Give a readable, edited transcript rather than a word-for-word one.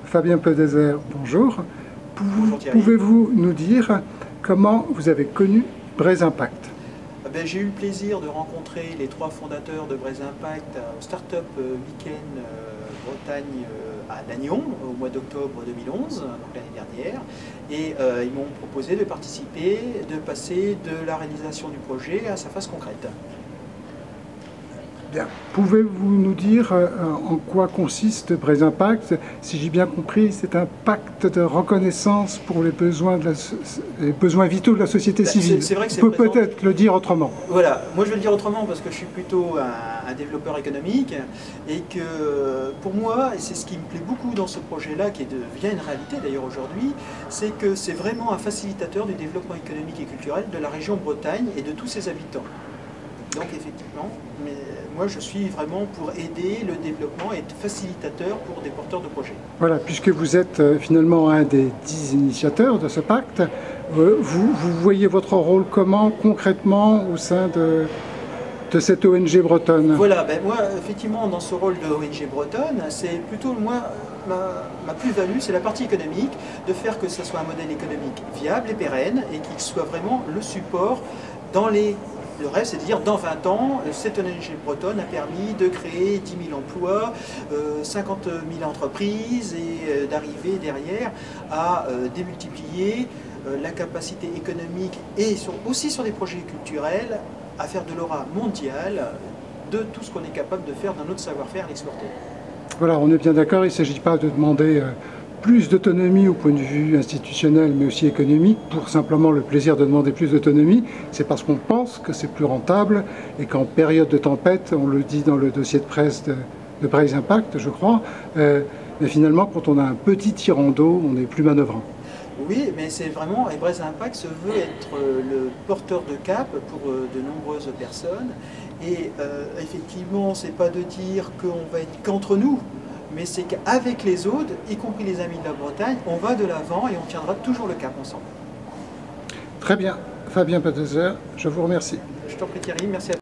Fabien Pedezer, bonjour. Bonjour Thierry. Pouvez-vous nous dire comment vous avez connu Braise Impact? J'ai eu le plaisir de rencontrer les trois fondateurs de Braise Impact au Startup Weekend Bretagne à Lannion au mois d'octobre 2011, donc l'année dernière. Et ils m'ont proposé de participer, de passer de la réalisation du projet à sa phase concrète. Bien. Pouvez-vous nous dire en quoi consiste Braise Impact? Si j'ai bien compris, c'est un pacte de reconnaissance pour les besoins vitaux de la société civile. C'est vrai que On peut peut-être le dire autrement. Voilà, moi je vais le dire autrement parce que je suis plutôt un développeur économique et que pour moi, et c'est ce qui me plaît beaucoup dans ce projet-là, qui devient une réalité d'ailleurs aujourd'hui, c'est que c'est vraiment un facilitateur du développement économique et culturel de la région Bretagne et de tous ses habitants. Donc effectivement, moi je suis vraiment pour aider le développement et être facilitateur pour des porteurs de projets. Voilà, puisque vous êtes finalement un des 10 initiateurs de ce pacte, vous voyez votre rôle comment concrètement au sein de cette ONG bretonne? Voilà, moi effectivement dans ce rôle de ONG bretonne, c'est plutôt ma plus-value, c'est la partie économique, de faire que ce soit un modèle économique viable et pérenne et qu'il soit vraiment le support dans le rêve, c'est de dire dans 20 ans, cette ONG bretonne a permis de créer 10 000 emplois, 50 000 entreprises et d'arriver derrière à démultiplier la capacité économique et aussi sur des projets culturels à faire de l'aura mondiale de tout ce qu'on est capable de faire dans notre savoir-faire et l'exporter. Voilà, on est bien d'accord, il ne s'agit pas de demander plus d'autonomie au point de vue institutionnel, mais aussi économique, pour simplement le plaisir de demander plus d'autonomie. C'est parce qu'on pense que c'est plus rentable et qu'en période de tempête, on le dit dans le dossier de presse de Braise Impact, je crois, mais finalement, quand on a un petit tirant d'eau, on est plus manœuvrant. Oui, mais c'est vraiment, et Braise Impact se veut être le porteur de cap pour de nombreuses personnes. Et effectivement, c'est pas de dire qu'on va être qu'entre nous, mais c'est qu'avec les autres, y compris les amis de la Bretagne, on va de l'avant et on tiendra toujours le cap ensemble. Très bien. Fabien Pedezer, je vous remercie. Je t'en prie Thierry, merci à toi.